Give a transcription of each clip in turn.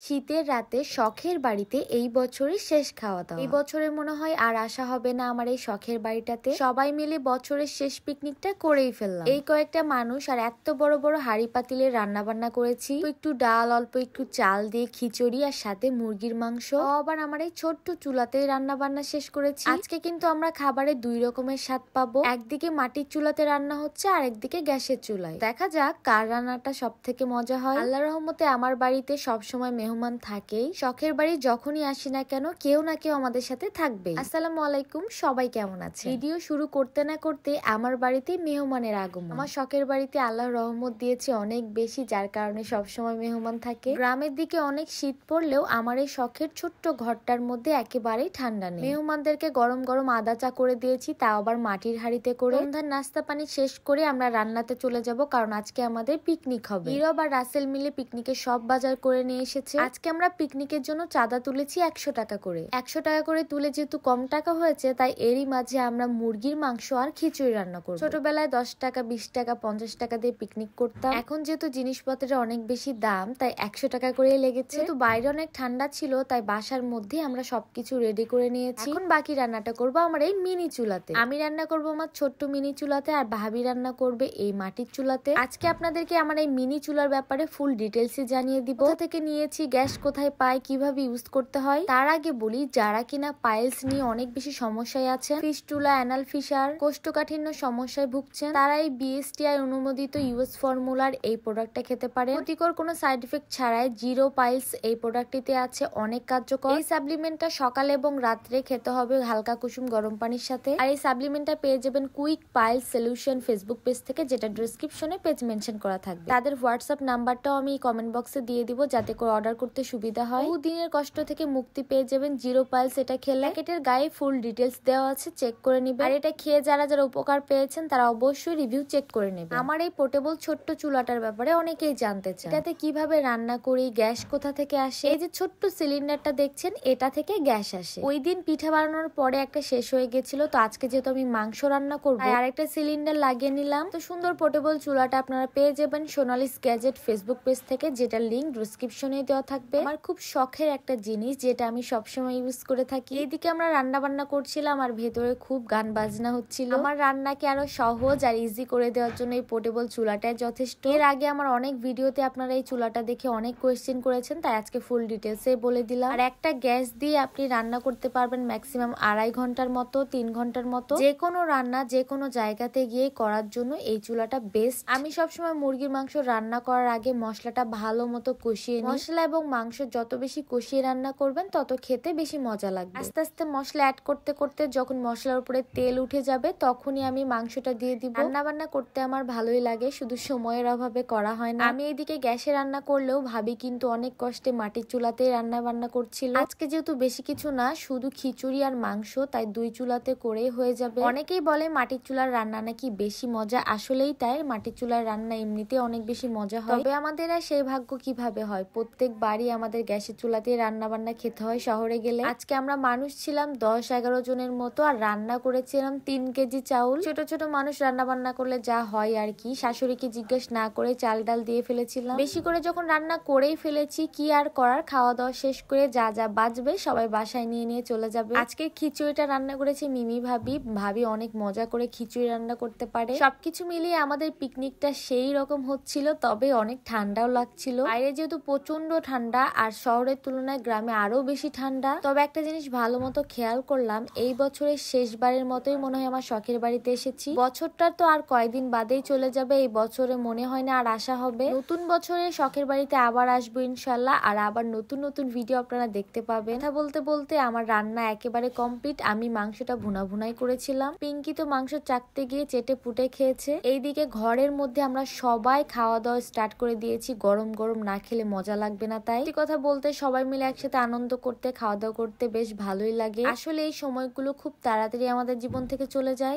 শীতের রাতে শখের বাড়িতে এই বছরের শেষ খাওয়া দাওয়া। এই বছরে মনে হয় আর আসা হবে না আমার এই শখের বাড়িটাতে। সবাই মিলে বছরের শেষ পিকনিকটা করেই ফেললাম। এই কয়েকটা মানুষ আর এত বড় বড় হাড়ি পাতিলে রান্না বান্না করেছি। একটু ডাল, অল্প একটু চাল দিয়ে খিচুড়ি আর সাথে মুরগির মাংস। আবার আমার এই ছোট্ট চুলাতেই রান্না বান্না শেষ করেছি। আজকে কিন্তু আমরা খাবারে দুই রকমের স্বাদ পাবো। একদিকে মাটির চুলাতে রান্না হচ্ছে আর একদিকে গ্যাসের চুলায়। দেখা যাক কার রান্নাটা সব থেকে মজা হয়। আল্লাহর রহমতে আমার বাড়িতে সবসময় মেহমান থাকেই। শখের বাড়ি যখনই আসি না কেন কেউ না কেউ আমাদের সাথে থাকবে। আসসালামু আলাইকুম, সবাই কেমন আছে? ভিডিও শুরু করতে না করতে আমার বাড়িতে মেহমানের আগমন। আমার শখের বাড়িতে আল্লাহর রহমত দিয়েছে অনেক বেশি, যার কারণে সবসময় মেহমান থাকে। গ্রামের দিকে অনেক শীত পড়লেও আমার এই শখের ছোট্ট ঘরটার মধ্যে একেবারেই ঠান্ডা নেই। মেহমানদেরকে গরম গরম আদা চা করে দিয়েছি, তাও আবার মাটির হাঁড়িতে করে। সন্ধ্যার নাস্তা পানি শেষ করে আমরা রান্নাতে চলে যাব, কারণ আজকে আমাদের পিকনিক হবে। হিরো আর রাসেল মিলে পিকনিকের সব বাজার করে নিয়ে এসেছে। আজকে আমরা পিকনিকের জন্য চাঁদা তুলেছি 100 টাকা করে। 100 টাকা করে তুলে যেহেতু কম টাকা হয়েছে, তাই এরই মাঝে আমরা মুরগির মাংস আর খিচুড়ি রান্না করব। ছোটবেলায় 10 টাকা, 20 টাকা, 50 টাকা দিয়ে পিকনিক করতাম। এখন যেহেতু জিনিসপত্রের অনেক বেশি দাম, তাই 100 টাকা করে লেগেছে। যেহেতু বাইরে অনেক ঠান্ডা ছিল, তাই বাসার মধ্যে আমরা সবকিছু রেডি করে নিয়েছি। এখন বাকি রান্নাটা করব আমার এই মিনি চুলাতে। আমি রান্না করব আমার ছোট্ট মিনি চুলাতে, আর ভাবি রান্না করবে এই মাটির চুলাতে। আজকে আপনাদেরকে আমার এই মিনি চুলার ব্যাপারে ফুল ডিটেলসে জানিয়ে দিব। কোথা থেকে নিয়েছি, গ্যাস কোথায় পাই, কিভাবে ইউজ করতে হয়। তার আগে বলি, যারা কিনা পাইলস নিয়ে অনেক বেশি সমস্যায় আছেন, ফিস্টুলা, অ্যানাল ফিশার, কোষ্ঠকাঠিন্য সমস্যায় ভুগছেন, তারা এই বিএসটিআই অনুমোদিত ইউএস ফর্মুলার এই প্রোডাক্টটা খেতে পারে। ক্ষতিকর কোনো সাইড ইফেক্ট ছাড়াই জিরো পাইলস এই প্রোডাক্টটিতে আছে অনেক কার্যকর। এই সাপ্লিমেন্টটা সকালে এবং রাত্রে খেতে হবে হালকা কুসুম গরম পানির সাথে। আর এই সাপ্লিমেন্টটা পেয়ে যাবেন quick piles solution Facebook page থেকে, যেটা ডেসক্রিপশনে পেজ মেনশন করা থাকবে। তাদের হোয়াটসঅ্যাপ নাম্বারটাও আমি কমেন্ট বক্সে দিয়ে দিব, যাতে করে অর্ডার করতে সুবিধা হয়। দিনের কষ্ট থেকে মুক্তি পেয়ে যাবেন জিরো পাইলস এটা খেলে। প্যাকেটের গায়ে ফুল ডিটেলস দেওয়া আছে, চেক করে নিবেন। আর এটা খেয়ে যারা যারা উপকার পেয়েছেন তারা অবশ্যই রিভিউ চেক করে নেবেন। আমার এই পোর্টেবল ছোট্ট চুলাটার ব্যাপারে অনেকেই জানতে চান, এটাতে কিভাবে রান্না করি, গ্যাস কোথা থেকে আসে। এই যে ছোট্ট সিলিন্ডারটা দেখছেন, এটা থেকে গ্যাস আসে। ওই দিন পিঠা বানানোর পরে একটা শেষ হয়ে গেছিল, তো আজকে যেহেতু আমি মাংস রান্না করবো, আর একটা সিলিন্ডার লাগিয়ে নিলাম। তো সুন্দর পোর্টেবল চুলাটা আপনারা পেয়ে যাবেন সোনালিস গ্যাজেট ফেসবুক পেজ থেকে, যেটা লিঙ্ক ডেসক্রিপশনে দেওয়া থাকবে। আমার খুব শখের একটা জিনিস, যেটা আমি সবসময় ইউজ করে থাকি। এইদিকে আমরা রান্না বান্না করছিলাম আর ভেতরে খুব গান বাজনা হচ্ছিল। আমার রান্নাকে আরো সহজ আর ইজি করে দেওয়ার জন্য এই পোর্টেবল চুলাটাই যথেষ্ট। এর আগে আমার অনেক ভিডিওতে আপনারা এই চুলাটা দেখে অনেক কোয়েশ্চেন করেছেন, তাই আজকে ফুল ডিটেলসে বলে দিলাম। আর একটা গ্যাস দিয়ে আপনি রান্না করতে পারবেন ম্যাক্সিমাম 2.5 ঘন্টার মতো, 3 ঘন্টার মতো। যে কোনো রান্না যে কোনো জায়গাতে গিয়ে করার জন্য এই চুলাটা বেস্ট। আমি সবসময় মুরগির মাংস রান্না করার আগে মশলাটা ভালো মতো কষিয়ে নিই। মশলা এবং মাংস যত বেশি কষিয়ে রান্না করবেন, তত খেতে বেশি মজা লাগবে। আস্তে আস্তে মশলা অ্যাড করতে করতে যখন মশলার উপরে তেল উঠে যাবে, তখনই আমি মাংসটা দিয়ে দিব। রান্না বান্না করতে আমার ভালোই লাগে, শুধু সময়ের অভাবে করা হয় না। আমি এদিকে গ্যাসে রান্না করলেও ভাবি কিন্তু অনেক কষ্টে মাটির চুলাতে রান্না বান্না করছিল। আজকে যেহেতু বেশি কিছু না, শুধু খিচুড়ি আর মাংস, তাই 2 চুলাতে করে হয়ে যাবে। অনেকেই বলে মাটির চুলার রান্না নাকি বেশি মজা, আসলেই তাই। মাটির চুলার রান্না এমনিতে অনেক বেশি মজা হয়। তবে আমাদের আর সেই ভাগ্য কিভাবে হয়, প্রত্যেক বাড়ি আমাদের গ্যাসের চুলাতে রান্না বান্না খেতে হয় শহরে গেলে। আজকে আমরা মানুষ ছিলাম 10-11 জনের মতো, আর রান্না করেছিলাম 3 কেজি চাউল। ছোট ছোট মানুষ রান্না বান্না করলে যা হয় আর কি, শাশুড়িকে জিজ্ঞেস না করে চাল ডাল দিয়ে ফেলেছিলাম। বেশি করে যখন রান্না করেই ফেলেছি, কি আর করার। খাওয়া দাওয়া শেষ করে যা যা বাঁচবে সবাই বাসায় নিয়ে নিয়ে চলে যাবে। আজকে খিচুড়িটা রান্না করেছে মিমি ভাবি। ভাবি অনেক মজা করে খিচুড়ি রান্না করতে পারে। সবকিছু মিলিয়ে আমাদের পিকনিকটা সেই রকম হচ্ছিল, তবে অনেক ঠান্ডাও লাগছিল। বাইরে যেহেতু প্রচন্ড ঠান্ডা, আর শহরের তুলনায় গ্রামে আরো বেশি ঠান্ডা। তবে একটা জিনিস ভালো মতো খেয়াল করলাম, এই বছরের শেষবারের মতোই মনে হয় আমার শখের বাড়িতে এসেছি। বছরটা তো আর কয়েকদিন বাদেই চলে যাবে, এই বছরে মনে হয় না আর আসা হবে। নতুন বছরে শখের বাড়িতে আবার আসবো ইনশাল্লাহ, আর আবার নতুন নতুন ভিডিও আপনারা দেখতে পাবেন। কথা বলতে বলতে আমার রান্না একেবারে কমপ্লিট। আমি মাংসটা ভুনা ভুনাই করেছিলাম। পিঙ্কি তো মাংস চাকতে গিয়ে চেটে পুটে খেয়েছে। এইদিকে ঘরের মধ্যে আমরা সবাই খাওয়া দাওয়া স্টার্ট করে দিয়েছি। গরম গরম না খেলে মজা লাগবে না, তাই কথা বলতে সবাই মিলে একসাথে আনন্দ করতে, খাওয়া দাওয়া করতে বেশ ভালোই লাগে। আসলে এই সময়গুলো খুব তাড়াতাড়ি আমাদের জীবন থেকে চলে যায়।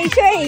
সেই